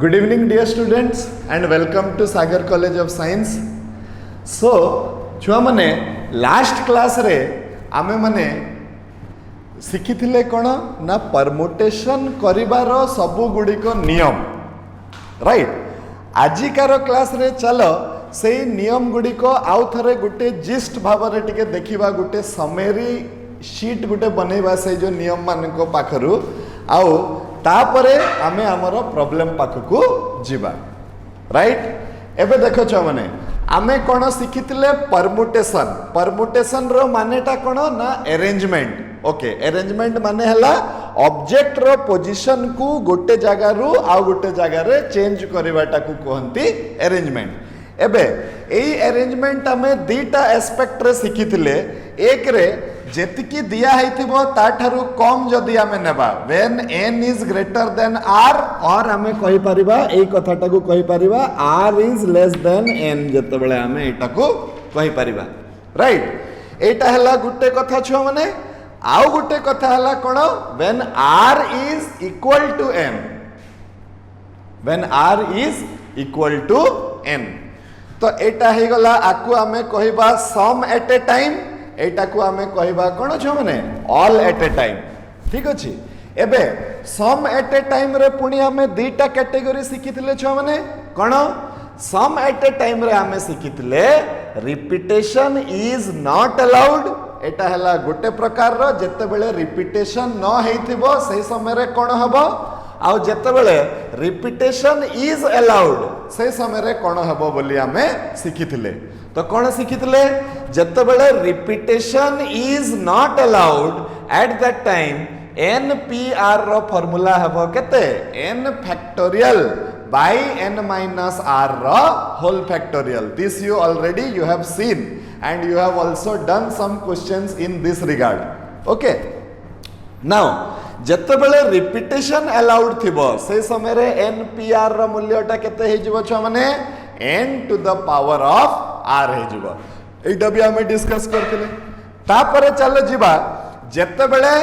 Good evening dear students and welcome to Sagar College of Science. So छुआ माने last class रे आमे माने शिखिथिले कोन ना परमुटेशन करिवार सबु गुडिको नियम राइट. आजिकार क्लास रे चलो से नियम गुडिको आउ थरे गुटे जिस्ट भावरे टिके देखिबा गुटे समेरी शीट गुटे बनेबा से जो नियम मानको पाखरु आउ तापरे आमे हमरो प्रॉब्लम पाखकु जीवा राइट. एबे देखो छ माने आमे कोन शिखितले परमुटेशन रो मानेटा कोन ना अरेंजमेंट. ओके अरेंजमेंट माने हला ऑब्जेक्ट रो पोजीशन को गोटे जगह रु आ गोटे जगह रे चेंज करबाटा को कहंती अरेंजमेंट. एबे एई अरेंजमेंट आमे दीटा एस्पेक्ट रे शिखितले. एक रे जेतिकी दिया हैथिबो ताठारु कम जदि आमे नेबा when n is greater than r और आमे कहि परिबा एई कथाटा को कहि परिबा r is less than n जते बेले आमे एटा को कहि परिबा राइट. एटा हला गुटे कथा छ माने आउ गुटे कथा हला कोन when r is equal to n when r is equal to n. तो एटा हे गला आकु आमे कहिबा सम एट ए टाइम एटा को आमे कहिबा कोन छ माने ऑल एट ए टाइम. ठीक अछि. एबे सम एट ए टाइम रे पुनी आमे दीटा कैटेगरी शिखितले छ माने कोन सम एट ए टाइम रे आमे शिखितले रिपीटेशन इज नॉट अलाउड. एटा हला गोटे प्रकार रो जते बेले रिपीटेशन न हेतिबो सेही समय रे कोन हबो आउ जते बेले रिपीटेशन इज अलाउड सेही समय रे कोन हबो बोली आमे शिखितले. तो कौन शिखितले जते बेले repetition is not allowed at that time npr रो फार्मूला हबो केते n factorial by n minus r रो whole factorial. This you already you have seen and you have also done some questions in this regard. Okay, now जते बेले repetition allowed थिबो से समय रे npr रो मूल्यटा केते हे जिवो छ माने n to the power of r हे जिवो. एटा भी हमें डिस्कस करथिले. तापरे चलो जिबा जते बेले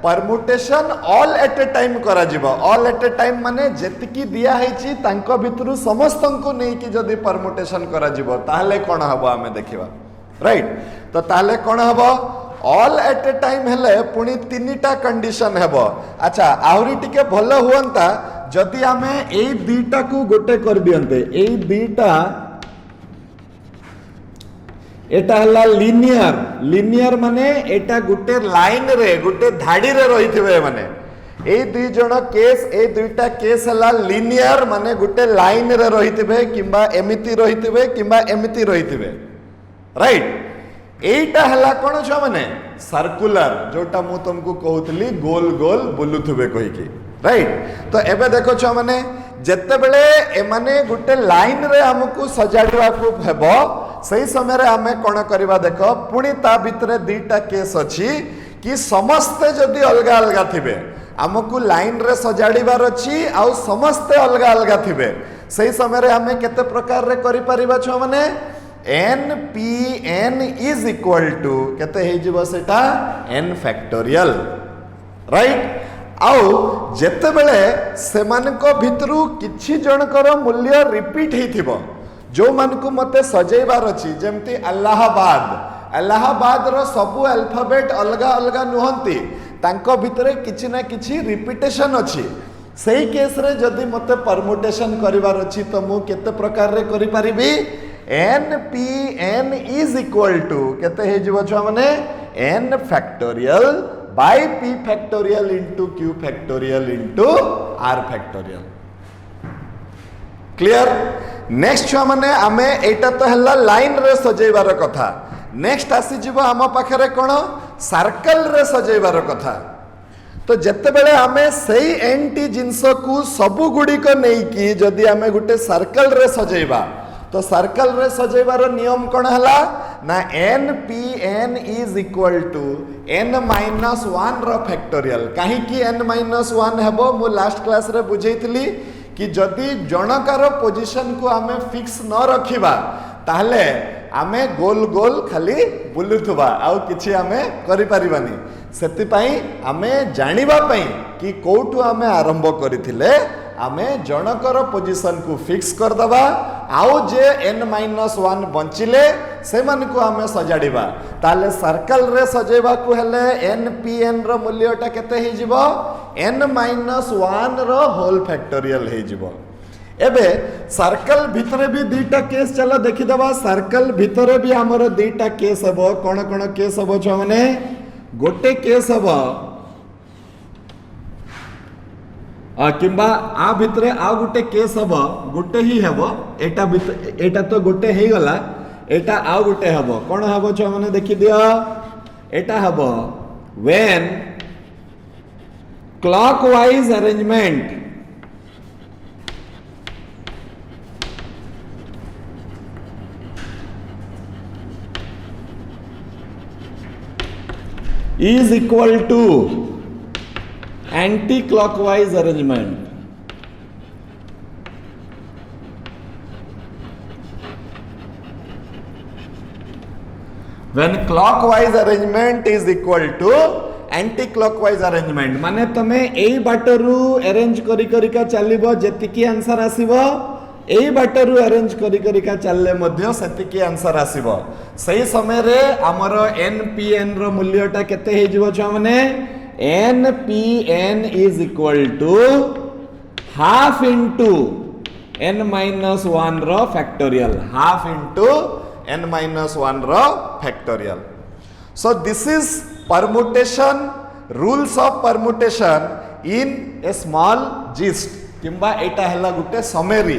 permutation all at a time करा जिवो. ऑल एट ए टाइम माने जेतिकी दिया हेची तांको भितरु समस्तंको नै कि जदी परमुटेशन करा जिवो ताहले कोन हबो हमें देखिबा राइट. तो ताहले कोन हबो ऑल एट ए टाइम हेले पुनी तीनटा कंडीशन हेबो. अच्छा आहुरी टिके भलो हुअंता जदि आमे एई दीटा को गोटे कर दियंते. एई दीटा एटा हला लिनियर माने एटा गोटे लाइन रे गोटे धाडी रे रहिथिबे माने एई दुई जण केस ए दुईटा केस हला लिनियर माने गोटे लाइन रे रहिथिबे किबा एमिति रहिथिबे किबा एमिति रहिथिबे राइट. एटा हला कोन छ माने सर्कुलर जोटा मु तुमको कहउतली गोल गोल बुलुथुबे कहि की राइट. तो एबे देखो छ माने जते बेले ए माने गुटे लाइन रे हमकु सजाडवा को हेबो सही समय रे हमें कोन करबा देखो पुनी ता भितरे दीटा केस अछि कि समस्ते जदी अलगा अलगा थिबे हमकु लाइन रे सजाडीबार अछि आ समस्ते अलगा अलगा थिबे सही समय रे हमें केते प्रकार रे करि परिबा छ माने npn इज इक्वल टू केते हे जिवो सेटा n फैक्टोरियल राइट. आउ जेते बेले सेमानको भितरु किछि जनकर मूल्य रिपीट हेथिबो जो मानकु मते सजेइबार अछि जेमति अलाहाबाद रो सबु अल्फाबेट अलगा अलगा नुहंती तांको भितरे किछि ना किछि रिपीटेशन अछि. सेही केस रे जदी मते परमुटेशन करिवार अछि तो मु केते प्रकार रे करि परिबी npn इज इक्वल टू केते हे जिवो छ माने n factorial bye p factorial into q factorial into r factorial. Clear. Next छ माने आमे एटा तो हल्ला लाइन रे सजेइबार कथा. नेक्स्ट आसी जिवो हम पाखरे कोन सर्कल रे सजेइबार कथा. तो जते बेले आमे सेही एंटी जिंस को सबु गुडी को नै कि जदी आमे गुटे सर्कल रे सजेइबा तो सर्कल रे सजेइबार नियम कोन हला ना npn is equal to n minus 1 रो फैक्टोरियल. काहे कि n माइनस 1 हेबो मु लास्ट क्लास रे बुझेइतली कि जदी जनकार पोजीशन को आमे फिक्स न रखिबा ताहले आमे गोल गोल खाली बुलुथुबा आउ किछि आमे करि परिबानी. सेति पई आमे जानिबा पई कि कोठु आमे आरंभ करिथिले आमे जनकर पोजीशन को फिक्स कर दबा आउ जे n-1 बंचिले से मन को आमे सजाड़िबा ताले सर्कल रे सजेबा को हेले npn रो मूल्यटा केते हे जिवो n-1 रो होल फैक्टोरियल हे जिवो। एबे सर्कल भितरे भी दुईटा केस चला देखि दबा सर्कल भितरे भी हमर दुईटा केस हबो कोन कोन केस हबो छ माने गोटे केस हबो किंबा आ भितरे आ गोटे केस हबो गोटे ही हबो एटा तो गोटे हे गला एटा आ गोटे हबो कोन हबो छ माने देखि दियो एटा हबो when clockwise arrangement is equal to anti-clockwise arrangement. When clockwise arrangement is equal to anti-clockwise arrangement माने तमे एई बाटरू अरेंज करी करी का चलिबो जेतिकी आंसर आसीबो एई बाटरू अरेंज करी करी का चलले मध्य सेतिकी आंसर आसीबो सही समय रे हमर npn रो मूल्यटा केते हे जिवो छ माने npn is equal to half into n-1 रो फैक्टोरियल half into n-1 रो factorial. So this is permutation rules of permutation in a small gist किंबा एटा हला गुटे समरी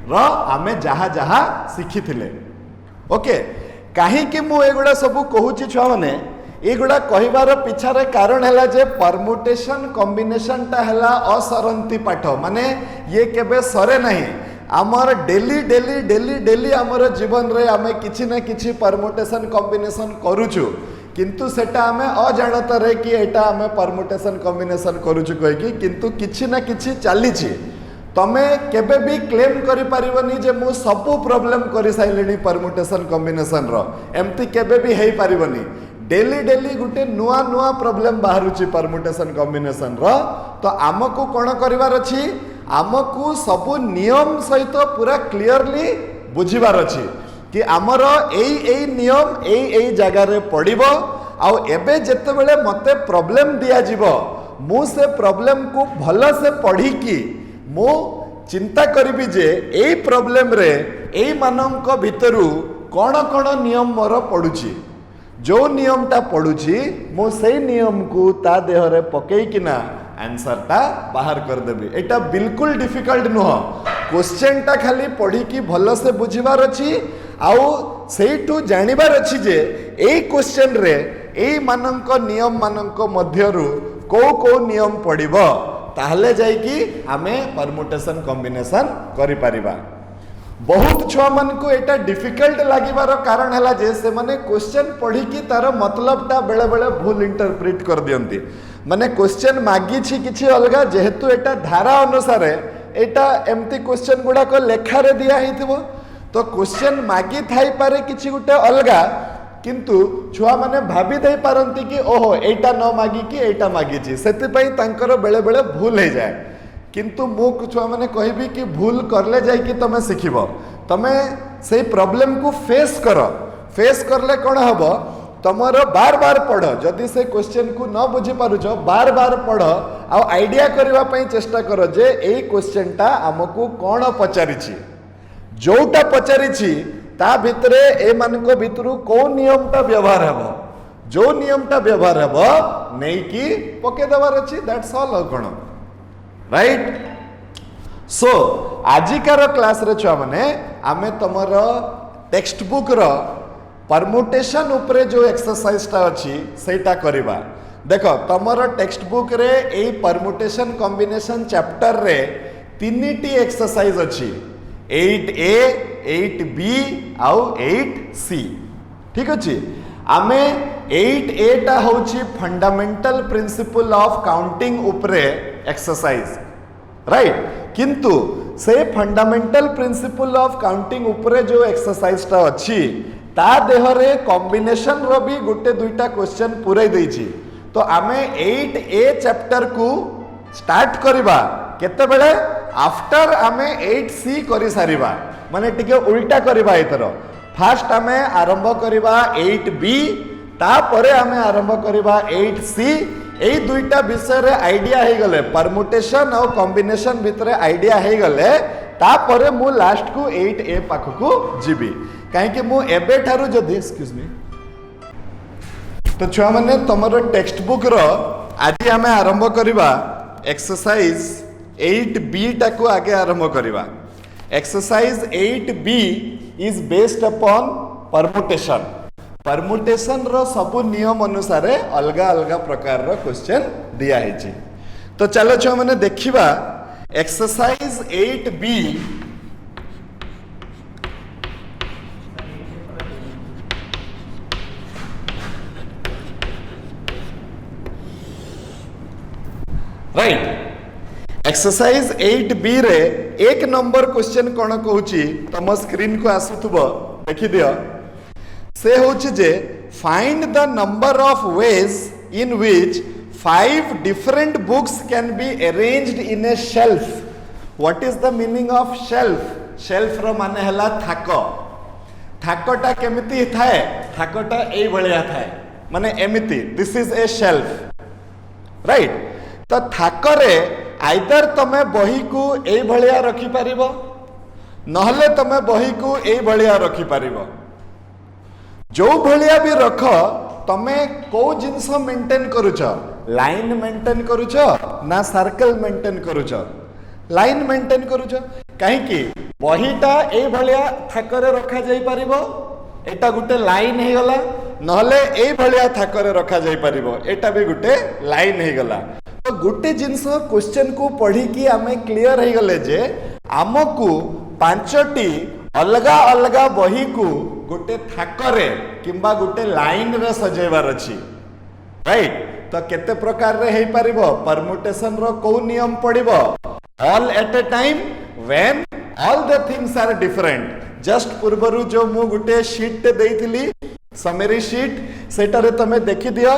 रो आमे जहा जहा सिखी थिले। ओके काहे कि मु एगुडा सब कहूची छुआ माने एगुडा कहिबार पिछारे कारण हला जे परमुटेशन कॉम्बिनेशन टा हला असरंती पाठ माने ये केबे सरे नहीं आमर डेली डेली डेली डेली आमर जीवन रे आमे किछि ना किछि परमुटेशन कॉम्बिनेशन करूछु किंतु सेटा आमे अजाणत रे कि एटा आमे परमुटेशन कॉम्बिनेशन करूछु कहि कि किंतु किछि ना किछि चालीछि तमे केबे भी क्लेम करि परिबनी जे मु सब प्रॉब्लम करि साइलेनी परमुटेशन कॉम्बिनेशन रो एम्ति केबे भी हेई परिबनी डेली डेली गुटे नुआ नुआ प्रॉब्लम बाहरुची परमुटेशन कॉम्बिनेशन रो तो आमको कोन करिवार अछि आमको सब नियम सहित पूरा क्लियरली बुझिबार अछि कि आमर एई नियम एई जगह रे पड़िबो आ एबे जते बेले मते प्रॉब्लम दिया जिवो मु से प्रॉब्लम को भलो से पढ़ी कि मु चिंता करिबी जे एई प्रॉब्लम रे एई मानक भितरु कोन कोन नियम मोर पडुची जो नियम ता पडुची मु सेई नियम को ता देह रे पकेई किना आंसर ता बाहर कर देबी एटा बिल्कुल डिफिकल्ट नुह क्वेश्चन टा खाली पढ़ी कि भलो से बुझिबार अछि आउ सेइटू जानिबार अछि जे एई क्वेश्चन रे एई मानक नियम मानक मध्यरु को नियम पड़िबो ताहले जाई कि आमे परमुटेशन कॉम्बिनेशन करि परिबा। बहुत छुआ मन को एटा डिफिकल्ट लागिबार कारण हला जे से माने क्वेश्चन पढ़ी कि तार मतलब ता बेले बेले भूल इंटरप्रेट कर दियंती माने क्वेश्चन मागी छी किछि अलगा जेहेतु एटा धारा अनुसार एटा एम्ति क्वेश्चन गुडा को लेखा रे दिया हिथिबो तो क्वेश्चन मागी थाई पारे किछि गुटे अलगा किंतु छुआ माने भाबी दे पारंती कि ओहो एटा न मागी कि एटा मागी छी सेति पई तांकर बेले बेले भूल हे जाय किंतु मु छुआ माने कहबी कि भूल करले जाय कि तमे सिखिबो तमे सेही प्रॉब्लम को फेस करले कोन हबो तमर बार बार पढ़ जदि से क्वेश्चन को न बुझी पारुछ बार बार पढ़ आ आइडिया करबा पई चेष्टा कर जे एई क्वेश्चन टा हमकु कोन पचारिछि जोटा पचारिछि ता भितरे ए मानको भितरु को नियम टा व्यवहार हबो जो नियम टा व्यवहार हबो नै कि पके दबार अछि दैट्स ऑल कोन राइट। सो आजिकार क्लास रे छुआ माने आमे तमर टेक्स्ट बुक रो परमुटेशन उपरे जो एक्सरसाइज टा अछि सेटा करिबा देखो तमर टेक्स्ट बुक रे ए परमुटेशन कॉम्बिनेशन चैप्टर रे तीनटी एक्सरसाइज अछि 8A 8B आउ 8C ठीक अछि आमे 8A टा होछि फंडामेंटल प्रिंसिपल ऑफ काउंटिंग उपरे एक्सरसाइज राइट किंतु से फंडामेंटल प्रिंसिपल ऑफ काउंटिंग उपरे जो एक्सरसाइज टा अछि ता देह रे कॉम्बिनेशन रो भी गुटे दुईटा क्वेश्चन पुरै दैछि तो आमे 8A चैप्टर को स्टार्ट करिबा केते बेले आफ्टर आमे 8C करि सारिबा माने टिके उल्टा करिबा एतर फास्ट आमे आरंभ करिबा 8B तापरे आमे आरंभ करिबा 8C एई दुईटा विषय रे आइडिया हे गले परमुटेशन और कॉम्बिनेशन भितरे आइडिया हे गले तापरे मु लास्ट को 8A पाखकू जीबी काहे कि मु एबे ठारू जदी एक्सक्यूज मी तो छुआ माने तमरो टेक्स्ट बुक रो आज आमे आरंभ करिबा एक्सरसाइज 8B टाको आगे आरंभ करिबा exercise 8B is based upon permutation permutation रो सब नियम अनुसार अलगा अलगा प्रकार रो क्वेश्चन दिया है जी तो चलो छुआ माने देखिबा exercise 8B right exercise 8B रे एक नंबर क्वेश्चन कौन कहूची तम स्क्रीन को आसुथबो देखि दियो से होची जे find the number of ways in which 5 different books can be arranged in a shelf what is the meaning of shelf रो माने हला थाको थाकोटा केमिति थाए थाकोटा एई भलिया थाए माने एमिति this is a shelf right तो थाकरे आइदर तमे बही को एई भलिया रखि परिबो नहले तमे बही को एई भलिया रखि परिबो जो भलिया भी रख तमे को जिंस मेंटेन करूछ लाइन मेंटेन करूछ ना सर्कल मेंटेन करूछ लाइन मेंटेन करूछ काहे कि बहीटा एई भलिया थाकरे रखा जाई परिबो एटा गुटे लाइन हे गला नहले एई भलिया थाकरे रखा जाई परिबो एटा भी गुटे लाइन हे गला तो गोटे जिनस क्वेश्चन को पढ़ी कि आमे क्लियर हो गले जे आमको 5टी अलगा अलगा बही को गोटे थाकरे किंबा गोटे लाइन रे सजेबार अछि राइट तो केते प्रकार रे हे परिबो परमुटेशन रो को नियम पड़िबो all at a time when all the things are different just पूर्वरु जो मु गोटे शीट देइथिली समरी शीट सेटारे तमे देखि दियो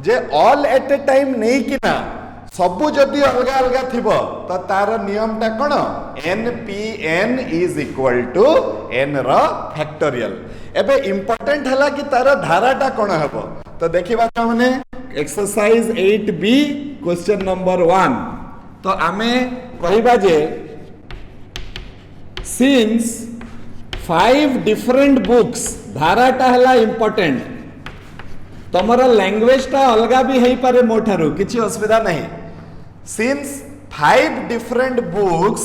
जे ऑल एट ए टाइम नहीं कि ना सबु जदि अलगा अलगा थिबो तो तार नियम टा कोन npn is equal to n रो फैक्टोरियल एबे इंपोर्टेंट हला कि तार धारा टा कोन हबो तो देखिबा माने एक्सरसाइज 8B क्वेश्चन नंबर 1 तो आमे कहिबा जे सिंस 5 डिफरेंट बुक्स धारा टा हला इंपोर्टेंट तमरा लैंग्वेज टा अलगा भी हेई पारे मोठारु किछि असुविधा नहीं since 5 different books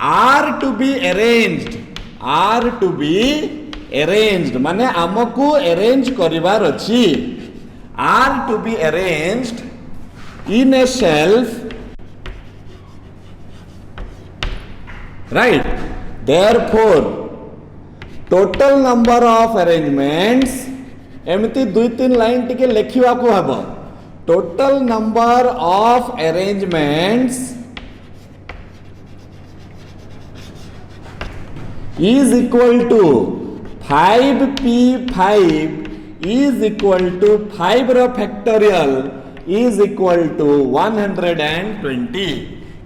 are to be arranged माने आमको अरेंज करिवार अछि are to be arranged in a shelf right therefore total number of arrangements एमती 2-3 लाइन टिके लेखिवा को हबो total number of arrangements is equal to 5p5 is equal to 5 रो factorial is equal to 120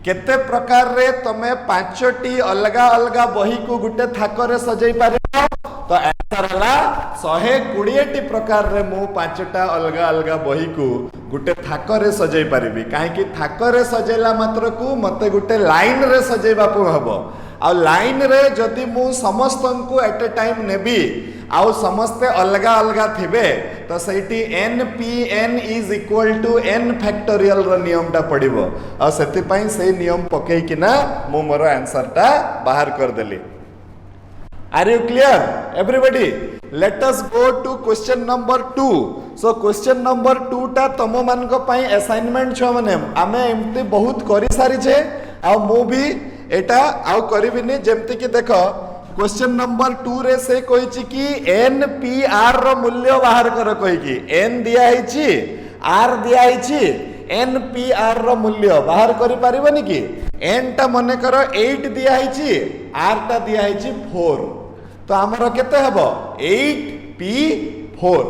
केते प्रकार रे तमे 5टी अलगा अलगा बही को गुटे थाकरे सजै पारिबो तो आंसर हला 120 टी प्रकार रे मु 5टा अलगा अलगा बही को गुटे थाकरे सजै पारिबी काहे कि थाकरे सजेला मात्र को मते गुटे लाइन रे सजेबा पु हबो आ लाइन रे जदि मु समस्त को एट ए टाइम नेबी आ समस्ते अलगा अलगा थिबे तो सेठी npn is equal to n factorial रो नियम टा पड़िबो आ सेति पई से नियम पकई किना मु मोर आंसर टा बाहर कर देली are you clear everybody let us go to question number 2 so question number 2 टा तम मान को पई असाइनमेंट छ माने आमे एमती बहुत करि सारी छे आ मु भी एटा आउ करबिनी जेमती कि देखो क्वेश्चन नंबर 2 रे से कहिछि कि npr रो मूल्य बाहर कर कहि कि n दिया हिछि r दिया हिछि npr रो मूल्य बाहर करि परिबनी कि n टा मने करो 8 दिया हिछि r टा दिया हिछि 4 तो हमरो केते हबो 8p4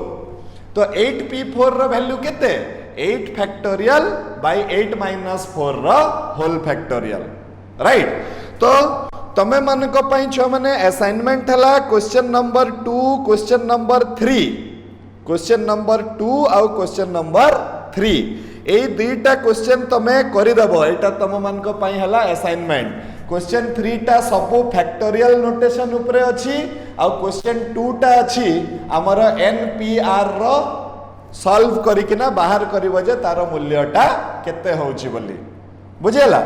तो 8p4 रो वैल्यू केते 8 फैक्टोरियल बाय 8 माइनस 4 रो होल फैक्टोरियल राइट। तो तमे मन को पई छ माने असाइनमेंट हला question number 2 question number 3 question number 2 आउ क्वेश्चन नंबर 3 ए दुईटा क्वेश्चन तमे करि दबो एटा तम मन को पई हला असाइनमेंट। क्वेश्चन 3 टा सब फैक्टोरियल नोटेशन उपरे अछि आ क्वेश्चन 2 टा अछि हमर एनपीआर रो सॉल्व करिकिना बाहर करिवो जे तार मूल्यटा केते होउची बोली बुझेला।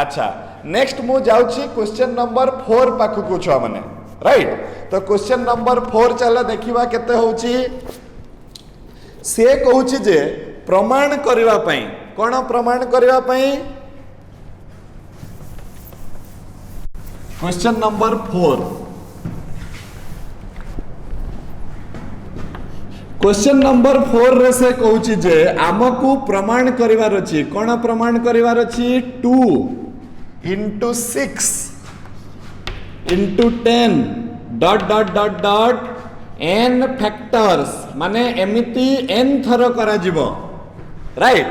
अच्छा नेक्स्ट मु जाउची क्वेश्चन नंबर 4 पाखु को छ माने राइट। तो क्वेश्चन नंबर 4 चला देखिबा केते होउची। से कहूची जे प्रमाण करिवा पई कोन प्रमाण करिवा पई क्वेश्चन नंबर 4 क्वेश्चन नंबर 4 रे से कहूची जे आमको प्रमाण करिवार अछि कोन प्रमाण करिवार अछि 2 into 6 into 10 dot dot dot dot n factors माने एमिति n थरो करा जिवो राइट।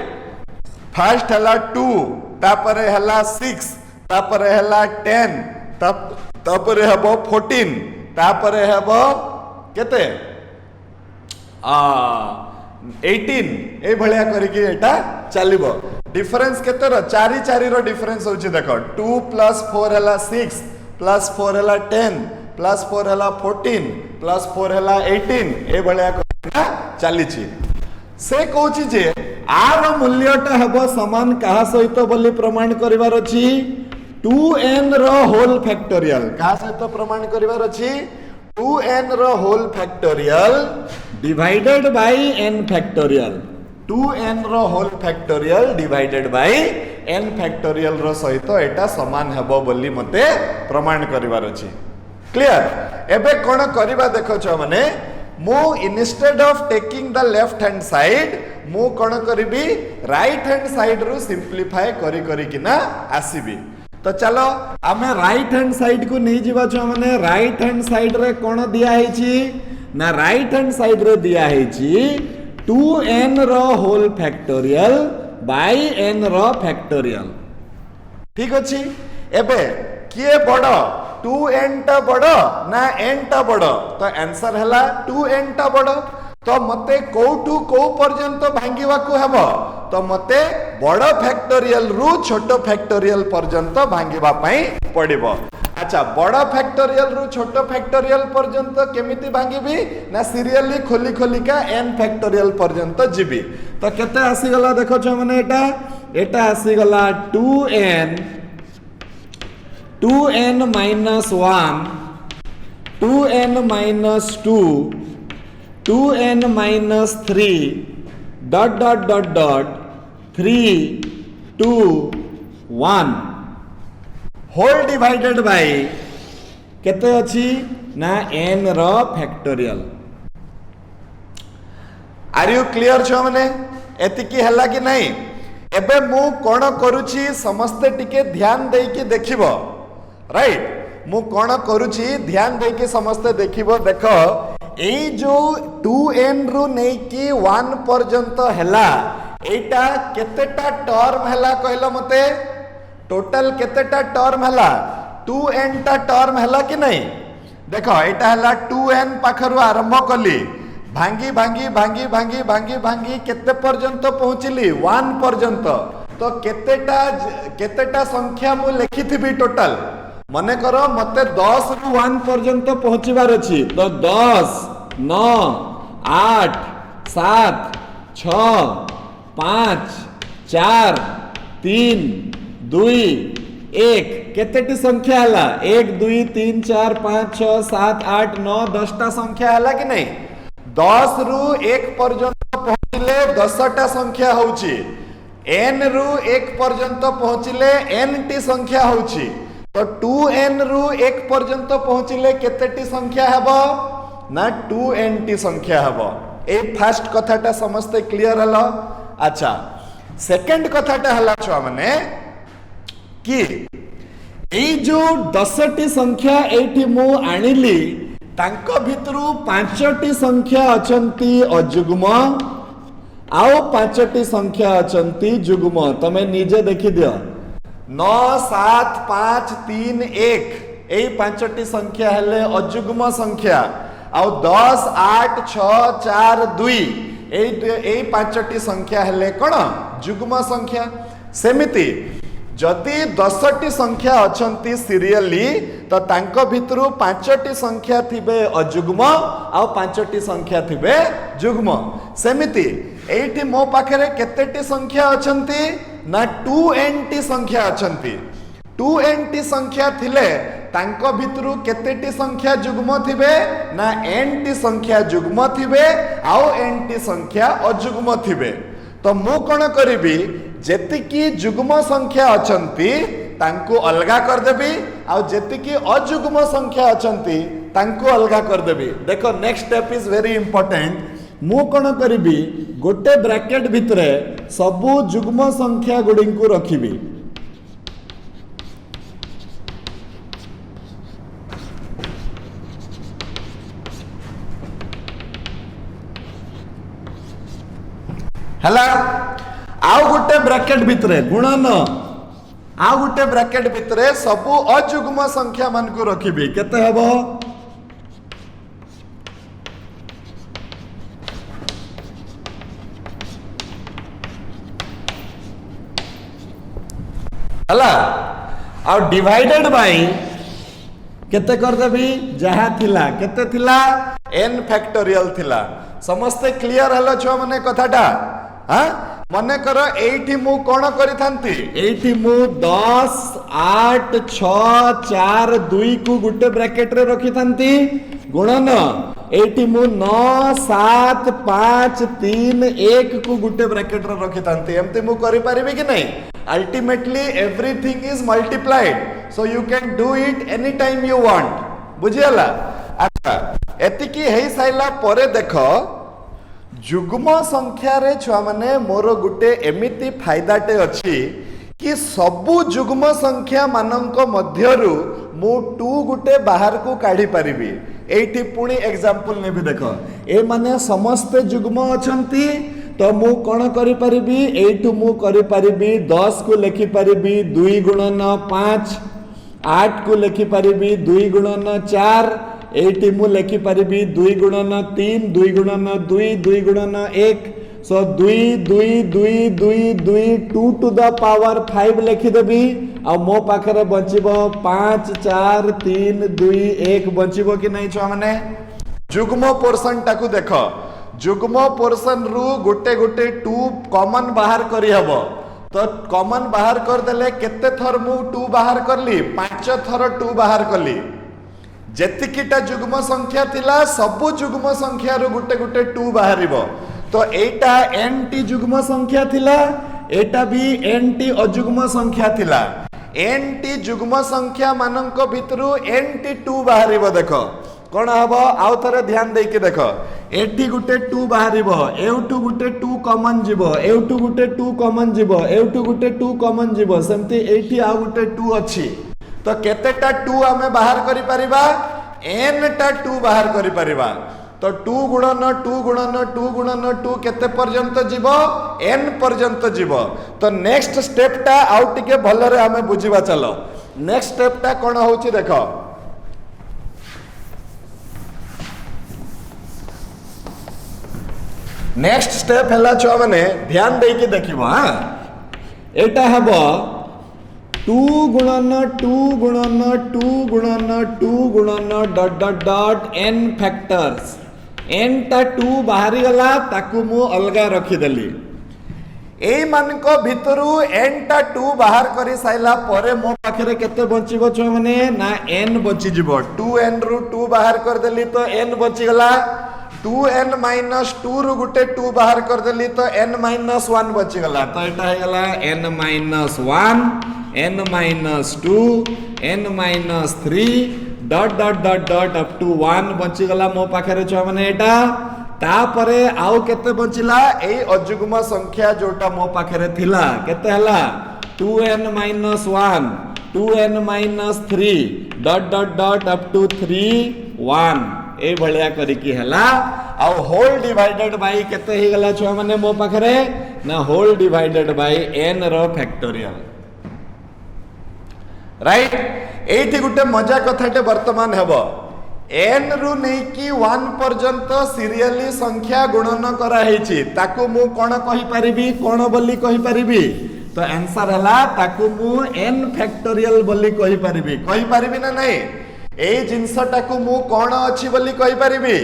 फर्स्ट हला 2 तापरे हला 6 तापरे हला 10 तापरे हबो 14 तापरे हबो केते 18 ए भलिया करके एटा चलिबो। डिफरेंस केते रो 4 4 रो डिफरेंस होची देखो 2 + 4 हला 6 + 4 हला 10 + 4 हला 14 + 4 हला 18 ए भलिया करके चलीची। से कहूची जे आर मूल्यटा हबो समान कहा सहित बोली प्रमाण करिवार अछि 2n रो होल फैक्टोरियल कहा सहित प्रमाण करिवार अछि 2n रो whole factorial divided by n factorial 2n रो whole factorial divided by n factorial रो सहित एटा समान हेबो बोली मते प्रमाण करिवार अछि। क्लियर। एबे कोन करिबा देखो छ माने मु instead of taking the left hand side मु कोन करिबी राइट हैंड साइड रु सिंपलीफाई करी करी किना आसीबी। तो चलो आमे राइट हैंड साइड को नहीं जीवा छ माने राइट हैंड साइड रे कोन दिया है छी ना राइट हैंड साइड रे दिया है छी 2n रो होल फैक्टोरियल बाय n रो फैक्टोरियल ठीक अछि। एबे किए बडो 2n टा बडो ना n टा बडो तो आंसर हला 2n टा बडो। तो मते कोठू को पर्यंत भांगीवा को हेबो तो मते बड़ फैक्टोरियल रु छोटो फैक्टोरियल पर्यंत भांगीवा पई पड़िबो। अच्छा बड़ फैक्टोरियल रु छोटो फैक्टोरियल पर्यंत केमिति भांगीबी ना सीरियली खोली खोली का n फैक्टोरियल पर्यंत जीबी। तो केते आसी गला देखो छ माने एटा आसी गला 2n minus 1 2n minus 2 2n minus 3 dot dot dot dot 3 2 1 whole divided by केते अछि ना n रो फैक्टोरियल। आर यू क्लियर छ माने एतिकी हला कि नहीं। एबे मु कोन करूची समस्ते टिके ध्यान देई कि देखिबो राइट। मु कोन करूची ध्यान देई कि समस्ते देखिबो देखो ए जो 2n रु नै कि 1 पर्यंत हला एटा केतेटा टर्म हला कहलो मते टोटल केतेटा टर्म हला 2n टा टर्म हला कि नहीं। देखो एटा हला 2n पाखरु आरंभ कली भांगी भांगी भांगी भांगी भांगी भांगी केते पर्यंत पहुंचली 1 पर्यंत। तो केतेटा संख्या मु लिखिथिबी टोटल मने करो मते 10 रु 1 पर्यंत पहुंचीबार अछि तो 10 9 8 7 6 5 4 3 2 1 केतेटी संख्या हला 1 2 3 4 5 6 7 8 9 10 टा संख्या हला कि नहीं। 10 रु 1 पर्यंत पहुंचले 10 टा संख्या होउची n रु 1 पर्यंत पहुंचले n टी संख्या होउची। तो 2n रु 1 पर्यंत पहुंचले केतेटी संख्या हेबो ना 2n टी संख्या हेबो। ए फर्स्ट कथाटा समस्त क्लियर हलो। अच्छा सेकंड कथाटा हला छ माने कि ए जो 10 टी संख्या एठी मु आनिली तांको भितरु 5 टी संख्या अछंती अजुग्म आउ पांचटी संख्या अचंती जुग्म तमे निजे देखि दियो 9 7 5 3 1 एई पांचटी संख्या हेले अजुग्म संख्या आउ 10 8 6 4 2 एई पांचटी संख्या हेले कोन जुग्म संख्या सेमिति जदि 10टी संख्या अछंती सीरियली तो तांको भितरु 5टी संख्या थिबे अजुग्म आ 5टी संख्या थिबे जुग्म सेमिति एठी मो पाखरे केतेटी संख्या अछंती ना 2n संख्या अछंती 2n संख्या थिले तांको भितरु केतेटी संख्या जुग्म थिबे ना n संख्या जुग्म थिबे आउ n संख्या अजुग्म थिबे तो मु कोन करिबी जेतिकी जुग्म संख्या अछंती तांको अलगा कर देबी आ जेतिकी अजुग्म संख्या अछंती तांको अलगा कर देबी देखो next step is very important मु कोन करिबी गोटे ब्रैकेट भितरे सबु जुग्म संख्या गुडी को रखिबी हला आउ गोटे ब्रैकेट भितरे गुणन आउ गोटे ब्रैकेट भितरे सबु अजुग्म संख्या मान को रखिबी केते हबो हला आउ डिवाइडेड बाय केते कर देबी जहा थिला केते थिला n फैक्टोरियल थिला समस्त क्लियर हलो छो माने कथाटा हां मने करो एठी मु कोन करि थांती एठी मु 10 8 6 4 2 को गुटे ब्रैकेट रे रखि थांती गुणन एठी मु 9 7 5 3 1 को गुटे ब्रैकेट रे रखि थांती एमते मु करि परिबे कि नहीं ultimately everything is multiplied so you can do it any time you want बुझियला अच्छा एतिकी हेई साइला परे देखो जुग्म संख्या रे छुआ माने मोर गुटे एमिति फायदाटे अछि कि सबु जुग्म संख्या मानंक मध्यरु मु 2 गुटे बाहर को काढी परिबी एठी पुणी एग्जांपल नेबी देखो ए माने समस्त जुग्म अछंती तो मु कोन करि परिबी एठु मु करि परिबी 10 को लिखि परिबी 2 गुणन 5 8 को लिखि परिबी 2 गुणन 4 एटी मु लिखि परिबी 2 गुणन 3 2 गुणन 2 2 गुणन 1 सो 2 2 2 2 2 2 टू द पावर 5 लिखि देबी आ मो पाखरे बचिबो 5 4 3 2 1 बचिबो कि नहीं छ माने जुग्म पोर्शन टाकू देखो जुग्म पोर्शन रु गोटे गोटे 2 कॉमन बाहर करी हबो तो कॉमन बाहर कर देले केते थर मु 2 बाहर करली 5 थर 2 बाहर करली जेतिकीटा जुग्म संख्या थिला सबु जुग्म संख्या रो गुटे गुटे 2 बाहरिबो तो एटा n टी जुग्म संख्या थिला एटा भी n टी अजुग्म संख्या थिला n टी जुग्म संख्या मानंक भितरु n टी 2 बाहरिबो देखो कोन हबो आउ थरे ध्यान देके देखो एठी गुटे 2 बाहरिबो एउटु गुटे 2 कॉमन जिवो एउटु गुटे 2 कॉमन जिवो एउटु गुटे 2 कॉमन जिवो सेमती एठी आ गुटे 2 अछि तो केतेटा 2 आमे बाहर करि परिबा n टा 2 बाहर करि परिबा तो 2 गुणन 2 गुणन 2 गुणन 2 केते पर्यंत जीवो n पर्यंत जीवो तो नेक्स्ट स्टेप टा आउ टिके भलरे आमे बुझिबा चलो नेक्स्ट स्टेप टा कोन होची देखो नेक्स्ट स्टेप हला छुआ माने ध्यान देई के देखिबो हां एटा हबो 2 गुणन 2 गुणन 2 गुणन 2 गुणन dot dot dot n factors n टा 2 बाहरी गला ताकू मु अलगा रखी देली एई मान को भितरु n टा 2 बाहर करी साइला परे मो पाखरे केते बचिबो छ माने ना n बचि जिवो 2n रु 2 बाहर कर देली तो n बचि गला 2n माइनस 2 रु गुटे 2 बाहर कर देली तो n माइनस 1 बचि गला तो एटा हे गला n minus 1 n minus 2 n minus 3 dot dot dot dot up to 1 बचि गला मो पाखरे छ माने एटा तापरे आउ केते बचिला एई अजुग्म संख्या जोटा मो पाखरे थिला केते हला 2n minus 1 2n minus 3 dot dot dot up to 3 1 ए भलिया करी की हला आउ होल डिवाइडेड बाय केते हे गला छुआ माने मो पाखरे ना होल डिवाइडेड बाय n रो फैक्टोरियल राइट एठी गुटे मजा कथाटे वर्तमान हेबो n रु नै कि 1 पर्यंत सीरियली संख्या गुणन करा हेछि ताकू मु कोन कहि परिबी कोन बोली कहि परिबी तो आंसर हला ताकू मु n फैक्टोरियल बोली कहि परिबी ना नै ए जिनसटा को मु कोन अछि बोली कहि परिबी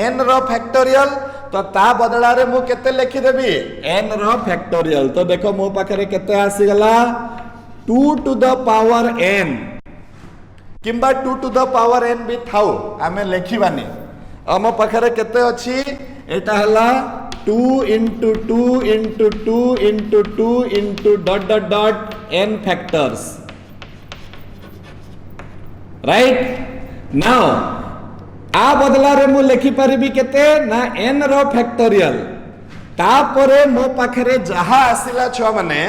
n रो फैक्टोरियल तो ता बदला रे मु केते लिखि देबी n रो फैक्टोरियल तो देखो मो पाखरे केते आसी गला 2 टू द पावर n किंबा 2 टू द पावर n भी थाउ आमे लिखिबानी हम पाखरे केते अछि एटा हला 2 into 2 into 2 into 2 into dot dot dot n factors right now आ बदला रे मु लिखि परिबी केते ना n रो फैक्टोरियल तापरे मो पाखरे जहा आसिला छ माने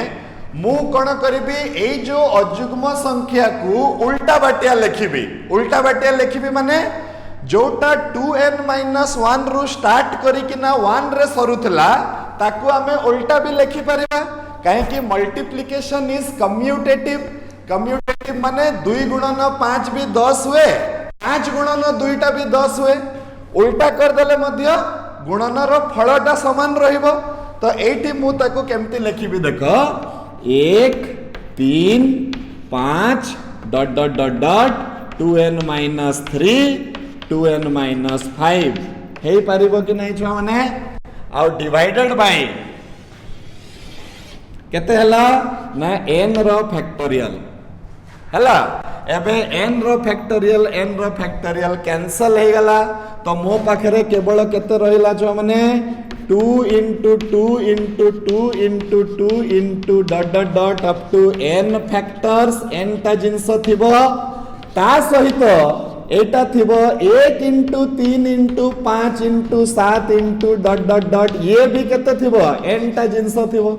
मु कोन करबी ए जो अजुग्म संख्या को उल्टा बाटिया लिखिबी माने जोटा 2n - 1 रु स्टार्ट करी कि ना 1 रे सरुथला ताकू हमें उल्टा भी लिखि परिबा काहे कि मल्टीप्लिकेशन इज कम्यूटेटिव माने 2 गुणन 5 भी 10 हुए 5 गुणन 2टा भी 10 हुए उल्टा कर देले मध्य गुणन रो फलटा समान रहिबो तो एठी मु ताको केमती लिखिबी देखो 1 3 5 dot dot dot dot 2n - 3 2n - 5 हे परिबो कि नै छुआ माने आ डिवाइडेड बाय केते हला ना n रो फैक्टोरियल हला एबे n रो फैक्टोरियल कैंसल हे गला तो मो पाखरे केवल केते रहिला छ माने 2 into 2 into 2 into 2 into dot dot dot up to n factors n ता जिंस थिबो ता सहित एटा थिबो 1 into 3 into 5 into 7 into dot dot dot ये भी केते थिबो n ता जिंस थिबो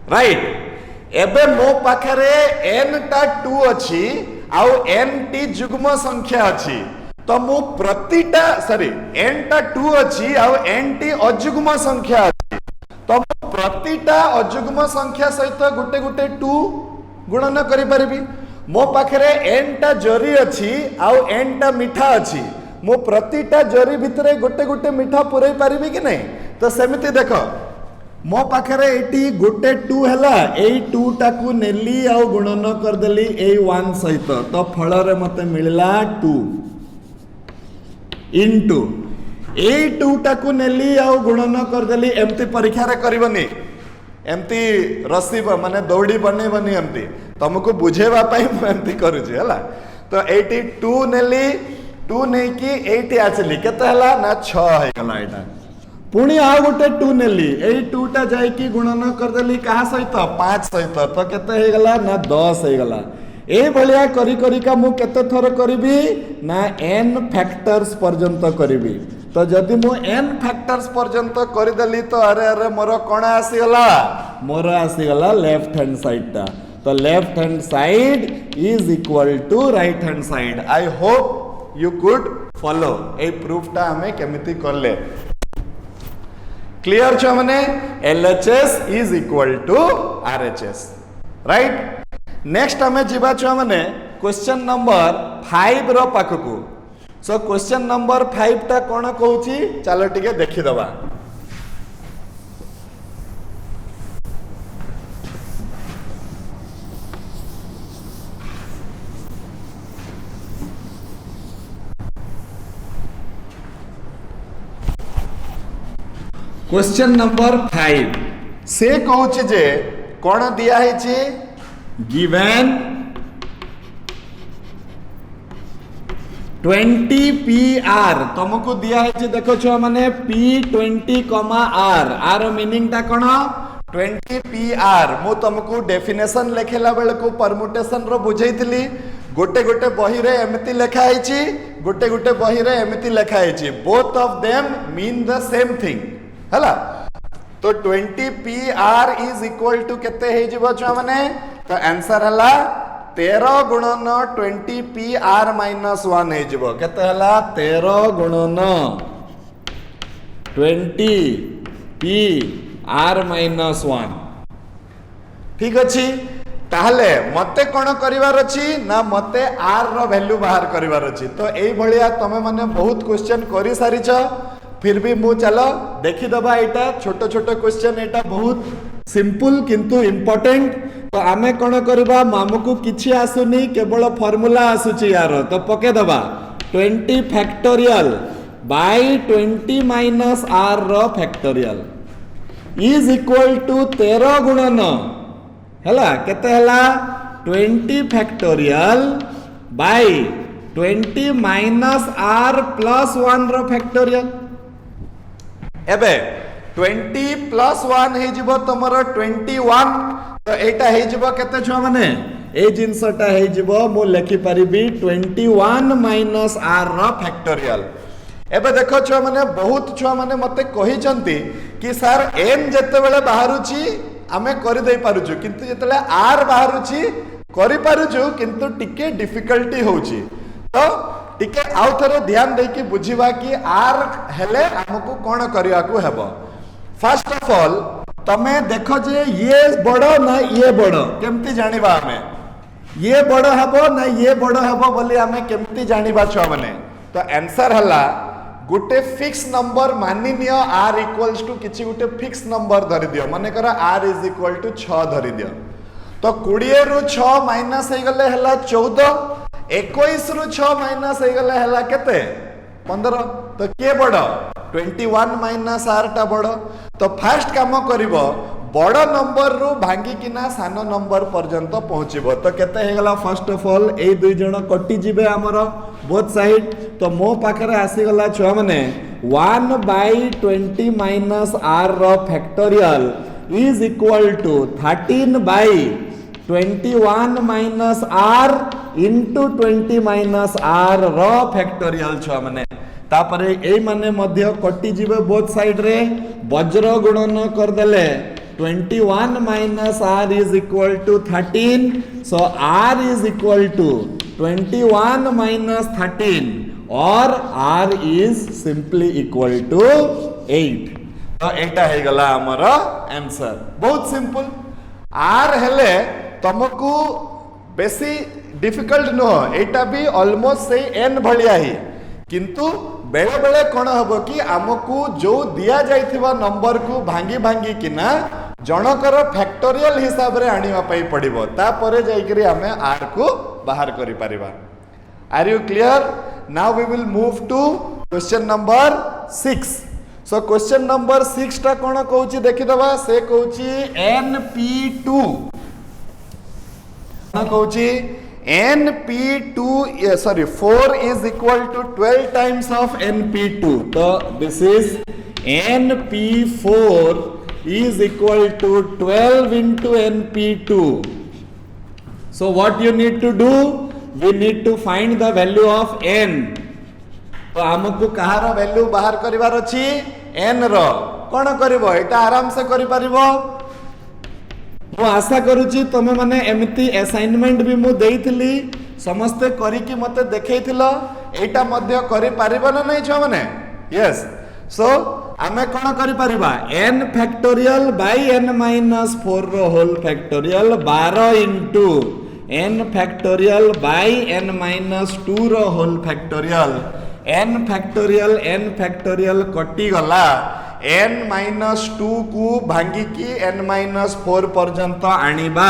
राइट एबे मो पाखरे n टा 2 अछि आउ n टी जुग्म संख्या अछि तो मु प्रतिटा सॉरी n टा 2 अछि आउ n टी अजुग्म संख्या अछि तो मु प्रतिटा अजुग्म संख्या सहित गुटे गुटे 2 गुणन करि परिबी मो पाखरे n टा जरी अछि आउ n टा मिठा अछि मु प्रतिटा जरी भितरे गुटे गुटे मिठा पुरै परिबी कि नै तो सेमिति देखो मो पाखरे एटी गोटे 2 हैला एई 2 टाकू नेली आ गुणन कर देली एई 1 सहित तो फल रे मते मिलला 2 इनटू एई 2 टाकू नेली आ गुणन कर देली एमती परीक्षा रे करबनी एमती रसी माने दौड़ी बनेबनी एमती तुमको बुझेबा पई म एमती करू छी हैला तो एटी 2 नेली 2 नै कि एटी आचली केते हैला ना 6 हे गला एटा पुणी आ गोटे 2 नेली एई 2 टा जाय कि गुणन कर देली कहा सहित 5 सहित तो केते हे गला ना 10 हे गला ए भलिया करी करी का मु केते थर करबी ना n फैक्टर्स पर्यंत करबी तो जदि मु n फैक्टर्स पर्यंत कर देली तो अरे अरे मोर कोन आसी गला मोर आसी गला लेफ्ट हैंड साइड टा तो left hand side is equal to right hand side I hope you could follow a proof टा हमें केमिति करले क्लियर छ माने LHS is equal to RHS right next हमें जीवा छ माने क्वेश्चन नंबर 5 रो पाखकू सो क्वेश्चन नंबर 5 टा कोन कहूची चलो टिके देखि दबा क्वेश्चन नंबर 5 से कहूची जे कोन दिया है जे गिवन 20 PR तुमको दिया है जे देखो छ माने P20, R आर मीनिंग ता कोन 20 PR मु तुमको डेफिनेशन लेखेला बेल को परमुटेशन रो बुझैतली गोटे गोटे बही रे एमती लेखा है छी गोटे गोटे बही रे एमती लेखा है छी both of them mean the same thing हला तो 20 PR इज इक्वल टू केते हे जिवो छ माने तो आंसर हला 13 गुणन 20 पी आर माइनस 1 हे जिवो केते हला 13 गुणन 20 पी आर माइनस 1 ठीक अछि ताहले मते कोन करिवार अछि ना मते आर रो वैल्यू बाहर करिवार अछि तो एई भलिया तमे माने बहुत क्वेश्चन करि सारिछ फिर भी मु चलो देखि दबा एटा छोटो छोटो क्वेश्चन एटा बहुत सिंपल किंतु इंपोर्टेंट तो आमे कोन करबा मामको किछि आसुनी केवल फार्मूला आसुची यार तो पके दबा 20 फैक्टोरियल बाय 20 माइनस आर रो फैक्टोरियल इज इक्वल टू 13 गुणन हला केते हला 20 factorial by 20 minus r plus 1 रो फैक्टोरियल एबे 20 प्लस 1 हे जिवो तमरो 21 तो एटा हे जिवो केते छुआ माने ए जिंसटा हे जिवो मु लिखि परिबी 21 माइनस आर रो फैक्टोरियल एबे देखो छुआ माने बहुत छुआ माने मते कहि चंती कि सर n जते बेले बाहरुची आमे करि दे पारुछु किंतु जतले r बाहरुची करि पारुछु किंतु टिके डिफिकल्टी होउची तो टिके आउ थरे ध्यान दे कि बुझिबा कि r हेले हमकु कोन करिया को हेबो फर्स्ट ऑफ ऑल तमे देखो जे ये बड़ो ना ये बड़ो केमती जानिबा हमें ये बड़ो हेबो ना ये बड़ो हेबो बोली हमें केमती जानिबा छ माने तो आंसर हला गुटे फिक्स नंबर मानि नियो r इक्वल्स टू किछि गुटे फिक्स नंबर धरि दियो माने कर r इज इक्वल टू 6 धरि दियो तो 20 रु 6 माइनस हे गले हला 14 21 रु 6 माइनस हे गले हला केते 15 तो के बड़ 21 माइनस r टा बड़ तो फर्स्ट काम करिवो बड़ नंबर रु भांगी किना सानो नंबर पर्यंत पहुंचीबो तो केते हे गला फर्स्ट ऑफ ऑल ए दुई जण कटि जिवे हमर बोथ साइड तो मो पाखरे आसी गला छुआ माने 1 by 20 माइनस r रो factorial is equal to 13 by 21 minus r into 20 minus r रो फैक्टोरियल छुआ माने तापरे ए माने मध्य कटि जिवे बोथ साइड रे वज्र गुणन कर देले 21 minus r is equal to 13 so r is equal to 21 minus 13 or r is simply equal to 8 तो एटा हे गला हमर आंसर बहुत सिंपल r हेले तुमको बेसी डिफिकल्ट नो एटा भी ऑलमोस्ट से n भलिया ही किंतु बेले बेले कोन हबो कि हमकु जो दिया जाइथिबा नंबर को भांगी भांगी किना जनकर फैक्टोरियल हिसाब रे आनिवा पई पड़िबो ता परे जाई करी हमें r को बाहर करि परिबा are you clear now we will move to question number 6 so question number 6 टा कोन कहूची देखि दबा से कहूची np2 cone कहूची np2 sorry 4 is equal to 12 times of np2 so this is np4 is equal to 12 into np2 so what you need to do we need to find the value of n तो हमको कहार value बाहर करिवार अछि n रो कोन करबो एटा आराम से करि परिबो मु आशा करूची तमे माने एमिति असाइनमेंट भी मु देइथिली समस्त करी कि मते देखैथिलो एटा मध्य करि परिबो ना नै छ माने यस सो आमे कोन करि परिबा n factorial by n minus 4 रो whole factorial 12 into n factorial by n minus 2 रो होल फैक्टोरियल n फैक्टोरियल कटि गला n माइनस 2 को भांगी की n माइनस 4 पर्यंत आनिबा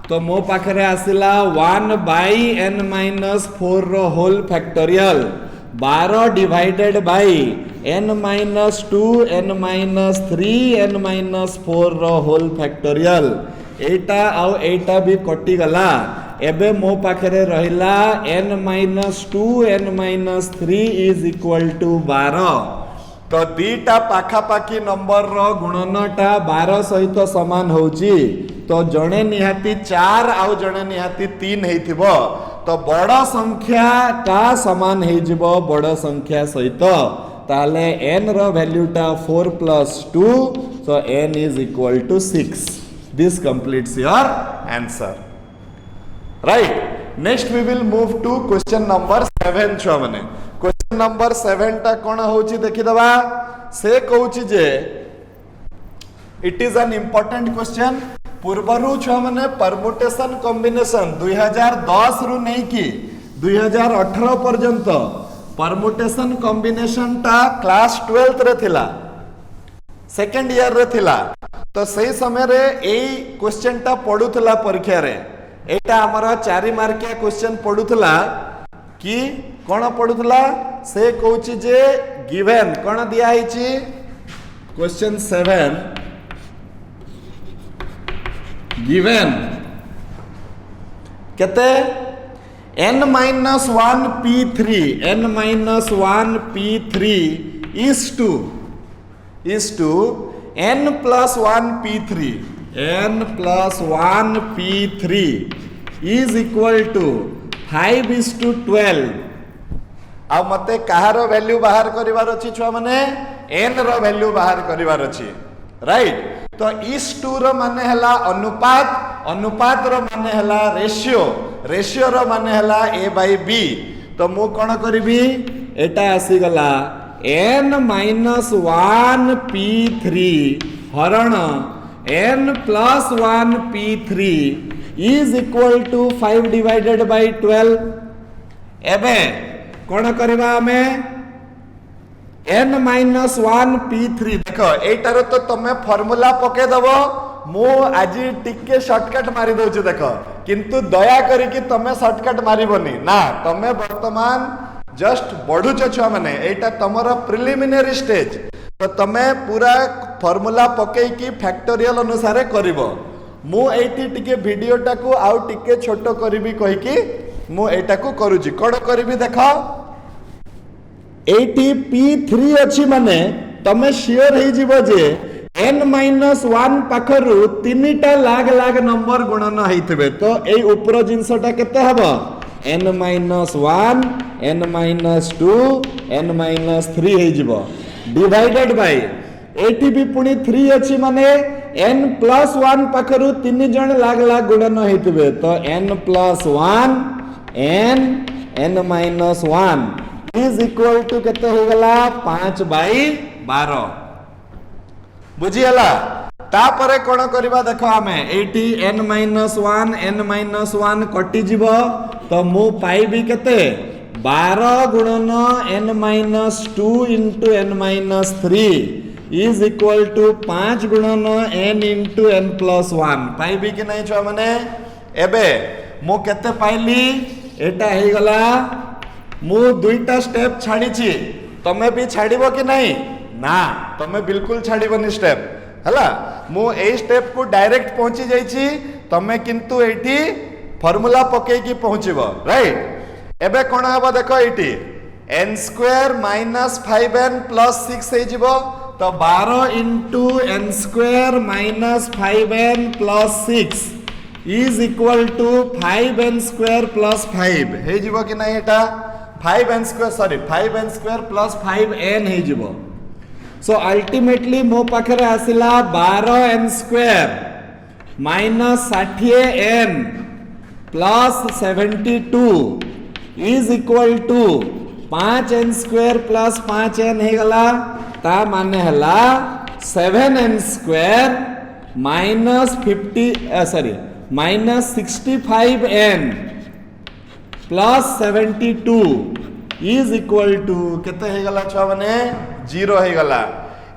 तो मो पाखरे आसिला 1 बाय n माइनस 4 रो whole factorial 12 divided by n minus 2 n minus 3 n minus 4 रो होल फैक्टोरियल एटा आउ एटा भी कटि गला एबे मो पाखरे रहिला n minus 2 n minus 3 is equal to 12 तो दीटा पाखा पाखी नंबर रो गुणनटा 12 सहित समान होउची तो जणे निहाती 4 आउ जणे निहाती 3 हेइथिबो तो बड़ संख्या ता समान हे जिवो बड़ संख्या सहित ताले n row वैल्यूटा 4 plus 2 so n is equal to 6 this completes your answer right next we will move to question number 7 छुआ माने क्वेश्चन नंबर 7 टा कोन होउची देखि दबा से कहउची जे it is an important question पूर्वरु छुआ माने परमुटेशन कॉम्बिनेशन 2010 रु नै कि 2018 पर्यंत परमुटेशन कॉम्बिनेशन टा क्लास 12th रे थिला सेकंड ईयर रे थिला तो सही समय रे एई क्वेश्चन टा पडुथला परीक्षा रे एटा हमरा 4 मार्किया क्वेश्चन पडुथला कि कोन पडुथला से कहउची जे गिवन कोन दिया हिची क्वेश्चन 7 गिवन केते n-1 p3 n-1 p3 is to n plus 1 p3 n+1 p3 is equal to 5:12 आ मते कहार वैल्यू बाहर करिवार अछि छुआ माने n रो वैल्यू बाहर करिवार अछि राइट तो इस टू रो माने हला अनुपात अनुपात रो माने हला रेशियो रेशियो रो माने हला a/b तो मु कोन करबी एटा आसी गला n-1 p3 हरण n+1 p3 is equal to 5/12 एबे कोन करबा हमें n-1 p3 देखो एटार तो तमे फार्मूला पके दबो मु आज टिके शॉर्टकट मारी दउछु देखो किंतु दया करी कि तमे शॉर्टकट मारिबोनी ना तमे वर्तमान जस्ट बढ़ुछ छुआ माने एटा तमरो प्रिलिमिनरी स्टेज तो तमे पूरा फार्मूला पके कि फैक्टोरियल अनुसार करिवो मु एटी टिके वीडियो टाको आउ टिके छोटो करबी कहि कि मु एटा को करूची कोन करबी देखो एटी p3 अछि माने तमे श्योर हे जिवो जे n-1 पाखरु तीनटा लाग लाग नंबर गुणन हेइतबे तो एई ऊपर जिंसटा केते हबो n-1 n-2 n-3 हे जिवो डिवाइडेड बाय एटी भी पुनी 3 अछि माने n+1 पाखरु तीन जण लाग लाग गुणन हेइतबे तो n+1 n-1 is equal to केते हो गला 5/12 बुझियला तापरे कोन करबा देखो हमें एटी n-1 n-1 कटि जीवो तो मु पाइबी केते 12 गुणन n-2 into n-3 is equal to 5 गुणन n into n+1 पाइबी कि नहीं छुआ माने एबे मु केते पाइली एटा हे गला मु दुईटा स्टेप छाड़ी छी तमे भी छाड़ीबो कि नहीं ना तमे बिल्कुल छाड़ीबोनी स्टेप हला मु ए स्टेप को डायरेक्ट पहुंची जाई छी तमे किंतु एठी फार्मूला पके की पहुंचीबो राइट एबे कोन हबो देखो एठी n² - 5n + 6 हे जिवो तो 12 into n² - 5n + 6 is equal to 5n² + 5 हे जिवो कि नहीं एटा 5n² + 5n हे जिवो सो अल्टीमेटली मो पाखरे आसिला 12n² - 60n + 72 is equal to 5n² + 5n हे गला ता माने हला 7n² - 65n + 72 is equal to केते हे गला छ माने 0 हे गला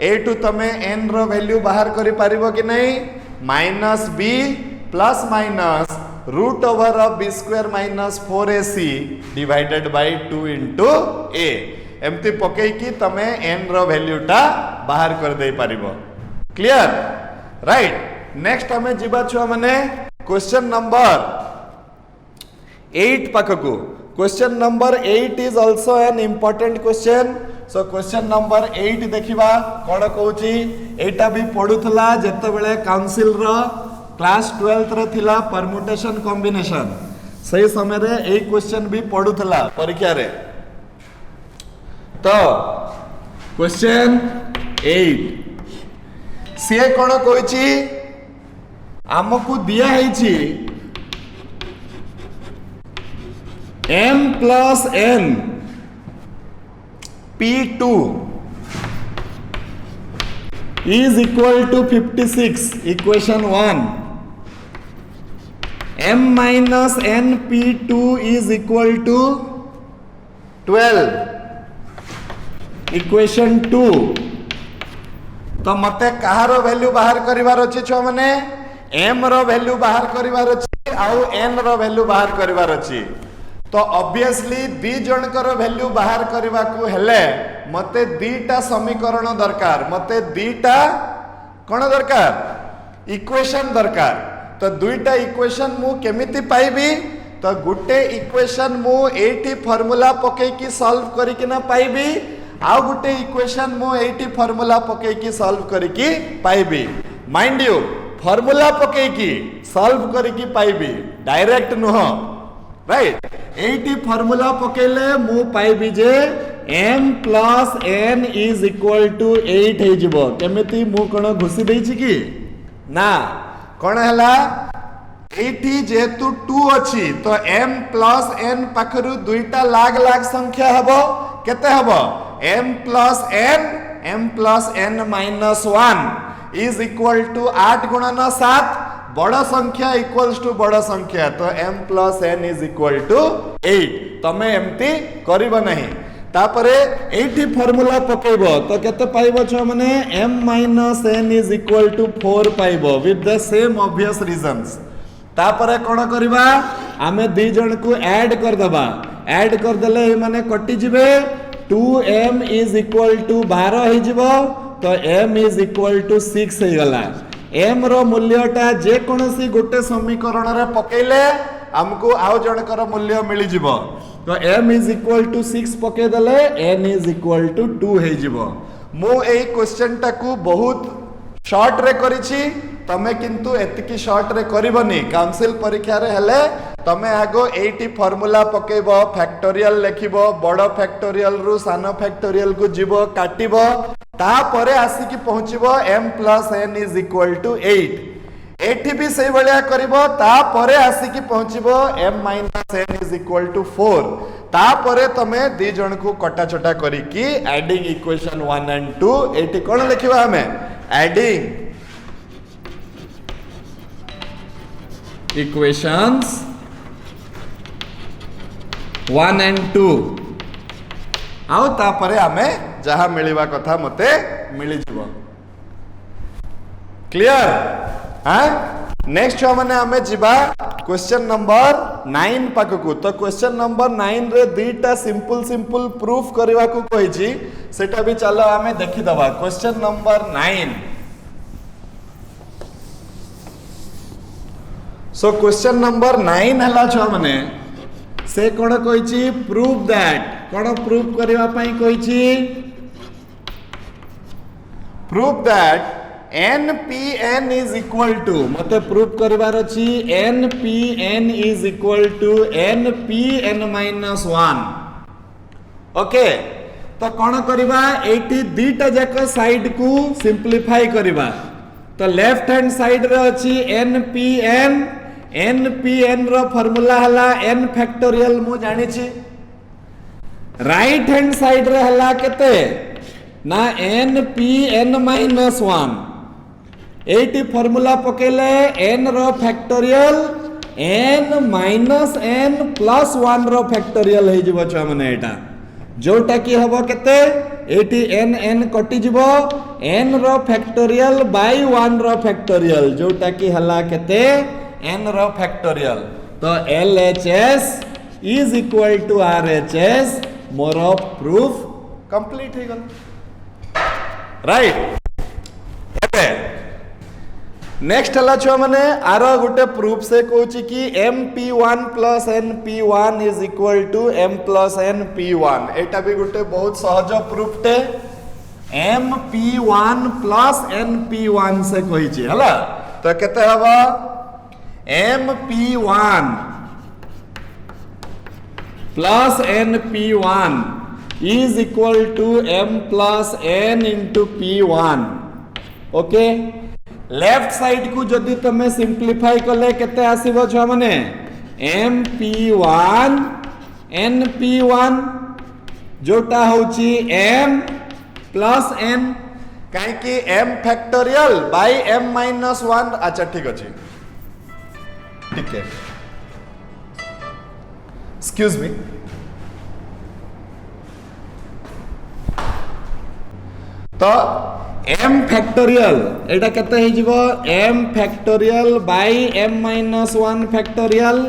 एटू तमे n रो वैल्यू बाहर करि पारिबो कि नहीं -b ± √b² - 4ac divided by 2 into a एमती पके कि तमे n रो वैल्यू टा बाहर कर दे पारिबो क्लियर राइट नेक्स्ट हमें जिबा छुआ माने क्वेश्चन नंबर 8 पाखकु question number 8 is also an important question so question number 8 देखिबा कोन कहूची एटा भी पढुथला जते बेले काउंसिल रो क्लास 12th रे थिला परम्यूटेशन कॉम्बिनेशन सही समय रे ए क्वेश्चन भी पढुथला परीक्षा रे तो क्वेश्चन 8 से कोन कहूची हमकु दिया हेची m plus n p2 is equal to 56, equation 1. m minus n p2 is equal to 12, equation 2. तो मते कहार वैल्यू बाहर करिवार अछि छ माने m रो वैल्यू बाहर करिवार अछि आउ n रो वैल्यू बाहर करिवार अछि। तो ऑब्वियसली दी जनकर वैल्यू बाहर करबा को हेले मते दीटा समीकरण दरकार, मते दीटा कोन दरकार इक्वेशन दरकार। तो दुईटा इक्वेशन मु केमिति पाइबी तो गुटे इक्वेशन मु एठी फार्मूला पके की सॉल्व करी कि ना पाइबी आउ गुटे इक्वेशन मु एठी फार्मूला पके की सॉल्व करी की पाइबी। माइंड यू फार्मूला पके की सॉल्व करी की पाइबी डायरेक्ट नुह राइट। एटी फार्मूला पकेले मु पाइबी जे m plus n is equal to 8 हे जिवो। केमिति मु कोन घुसी देछि की ना कोन हला एटी जेतु 2 अछि तो m plus n पाखरु दुईटा लाग लाग संख्या हबो केते हबो m plus n minus 1 is equal to 8 गुणन 7 बड़ संख्या इक्वल्स टू बड़ संख्या तो m plus n is equal to 8। तमे एमती करिबो नहीं तापरे एठी फार्मूला पकेबो तो केते पाइबो छ माने m minus n is equal to 4 पाइबो with the same obvious reasons. तापरे कोन करबा आमे दी जण को ऐड कर दबा, ऐड कर देले ए माने कटि जिवे 2m is equal to 12 हे जिवो तो m is equal to 6 हे गला। m रो मूल्यटा जे कोनसी गोटे समीकरण रे पकेले हमको आउ जनकर मूल्य मिली जिवो तो m is equal to 6 पके दले n is equal to 2 हे जिवो। मु एई क्वेश्चन टाकू बहुत शॉर्ट रे करिछि तमे किंतु एतिकी शॉर्ट रे करिवनी काउंसिल परीक्षा रे हेले तमे आगो एटी फार्मूला पकेबो फैक्टोरियल लेखिबो बड़ फैक्टोरियल रु सानो फैक्टोरियल को जिवो काटिबो तापरे आसी की पहुंचिबो m plus n is equal to 8। एठी भी सही भलिया करिवो तापरे आसी की पहुंचिबो m minus n is equal to 4। तापरे तमे दी जण को कटा छटा करी की एडिंग इक्वेशन 1 and 2 एठी कोन लिखिबा हमें एडिंग इक्वेशंस 1 and 2 आउ तापरे हमें जहा मिलिबा कथा मते मिली जिवो। क्लियर हां नेक्स्ट माने हमें जिबा क्वेश्चन नंबर 9 पाककू। तो क्वेश्चन नंबर 9 रे दीटा सिंपल सिंपल प्रूफ करबा को कहिछि सेटा भी चलो हमें देखि दबा। Question number 9 so question number 9 हला छ माने से कोन कहिछि प्रूफ दैट कोन प्रूफ करबा पई कहिछि proof that npn is equal to मते प्रूफ करबार अछि npn is equal to npn minus 1। Okay तो कोन करबा एटी दीटा जाक साइड को सिंपलीफाई करबा तो लेफ्ट हैंड साइड रे अछि npn रो फार्मूला हला n फैक्टोरियल मु जानि छी। राइट हैंड साइड रे हला केते ना npn minus 1 एटी फार्मूला पकेले n रो factorial n minus n plus 1 रो फैक्टोरियल हे जिवो छ माने एटा जोटा की हबो केते एटी n कटि जिवो n रो फैक्टोरियल बाय 1 रो फैक्टोरियल जोटा की हला केते n रो फैक्टोरियल। तो LHS is equal to RHS मोर प्रूफ कंप्लीट हे गल राइट। नेक्स्ट हला छ माने आरो गुटे प्रूफ से कहूची कि mp1 plus np1 is equal to m plus np1 एटा भी गुटे बहुत सहज प्रूफ टे mp1 plus np1 से कहिची हला तो केते हबो mp1 plus np1 is equal to m plus n into p1। Okay left side को जदि तमे सिंपलीफाई कले केते आसीबो छ माने mp1 np1 जोटा होची m प्लस n कहीं कि m factorial by m minus 1। अच्छा ठीक अच्छे, ठीक है, एक्सक्यूज मी। तो m फैक्टोरियल एटा केते हे जीवो m factorial by m minus 1 factorial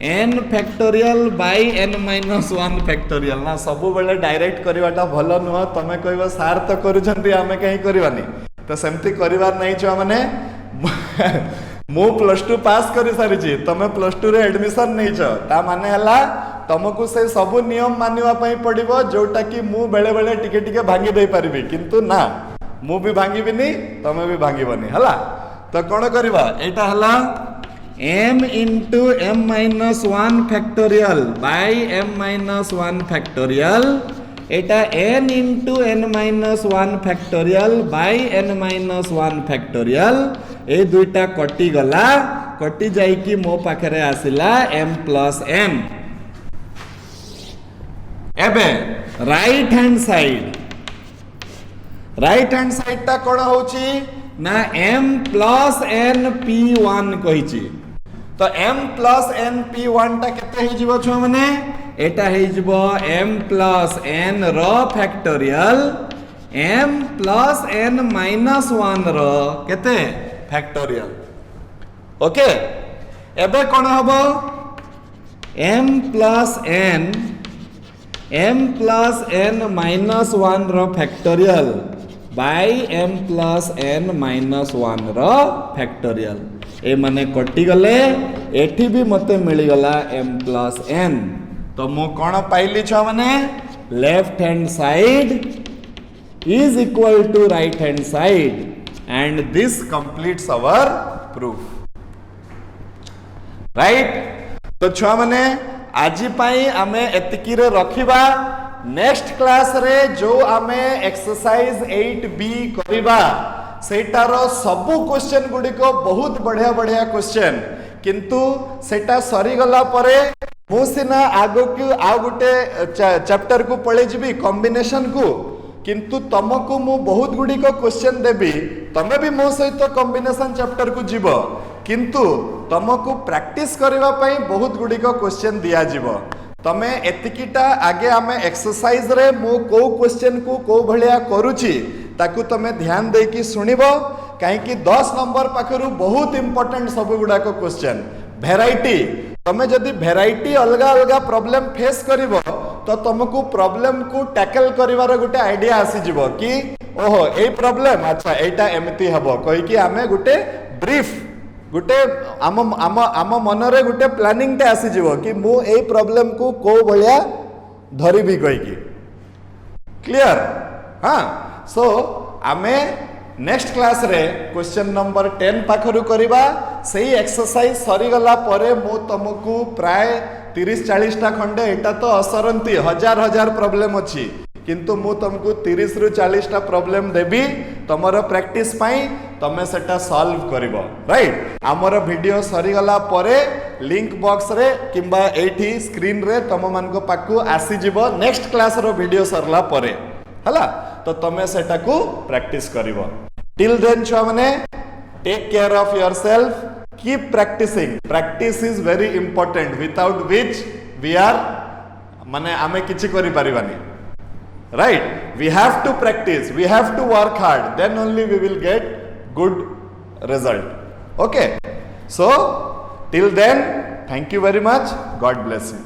n factorial by n minus 1 factorial ना सब बेले डायरेक्ट करवाटा भलो नुह। तमे कहबो सार तो करूछंती आमे कहीं करवानी, तो सेमती करिवार नहीं छुआ माने मु प्लस 2 पास करि सारिछि, तमे प्लस 2 रे एडमिशन नहीं छ, ता माने हला तुमको से सब नियम मानिवा पई पड़िबो जोटा कि मु बेले बेले टिके टिके भांगी दे परिबी, किंतु ना मु भी भांगीबिनी तमे भी भांगीबनी हला। तो कोन करबा एटा हला m into m minus 1 factorial by m minus 1 factorial, Etah n into n minus 1 factorial by n minus 1 factorial। ए दुईटा कटि गला, कटि जाई कि मो पाखरे आसिला m plus n। एबे राइट हैंड साइड ता कोन होची ना m plus n p1 कहिची। तो m plus n p1 ता केते हे जीवो छ माने एटा हे जीवो m plus n रो factorial m plus n minus 1 रो केते फैक्टोरियल। ओके, एबे कोन हबो m plus n minus 1 रो factorial by m plus n minus 1 रो फैक्टोरियल। ए माने कटि गले, एठी भी मते मिली गला m plus n। तो मु कोन पाइली छ माने left hand side is equal to right hand side, and this completes our proof. Right, तो छुआ माने आजी पाई आमे एतिकी रे रखिबा। नेक्स्ट क्लास रे जो आमे एक्सरसाइज 8b करिबा सेटार सबु क्वेश्चन गुडी को बहुत बढ़िया बढ़िया क्वेश्चन, किंतु सेटा सरी गला परे मु सिना आगो को आ गुटे चैप्टर को पळे जिबी कॉम्बिनेशन को, किंतु तुमको मु बहुत गुडी को क्वेश्चन देबी, तमे भी मो सहित कॉम्बिनेशन चैप्टर को जीवो, किंतु तुमको प्रैक्टिस करबा पई बहुत गुडी को क्वेश्चन दिया जीवो। तमे एतिकीटा आगे आमे एक्सरसाइज रे मु को क्वेश्चन को को भलिया करूची ताकू तमे ध्यान दे कि सुनिबो, काहे कि 10 नंबर पाखरु बहुत इंपोर्टेंट सब गुडा को क्वेश्चन। वेराइटी, तमे जदी वेराइटी अलगा अलगा प्रॉब्लम फेस करिवो तो तुमको प्रॉब्लम को टैकल करिवार गुटे आइडिया आसी जिवो कि ओहो ए प्रॉब्लम अच्छा एटा एमती हबो कहि कि आमे गुटे ब्रीफ गुटे आम आम आम मन रे गुटे प्लानिंग टे आसी जिवो कि मु ए प्रॉब्लम को को भलिया धरिबी कहि कि। क्लियर? हां, सो आमे नेक्स्ट क्लास रे क्वेश्चन नंबर 10 पाखरु करिबा। सेही एक्सरसाइज सरी गला परे मु तुमको प्राय 30-40 टा खंडे, एटा तो असरंती हजार हजार प्रॉब्लम अछि, किंतु मु तुमको 30 रु 40 टा प्रॉब्लम देबी तमरो प्रैक्टिस पाई, तमे सेटा सॉल्व करिवो। राइट, हमर वीडियो सरी गला परे लिंक बॉक्स रे किंबा एठी स्क्रीन रे तम मान को पाकू आसी जिवो नेक्स्ट क्लास रो वीडियो सरला परे हला, तो तमे सेटा को प्रैक्टिस करिवो। टिल देन छुआ माने take care of yourself, keep practising. Practice is very important, without which we are माने आमे किछि करि परिबानी। Right, we have to practice, we have to work hard, then only we will get good result. Okay, so till then, thank you very much, God bless you.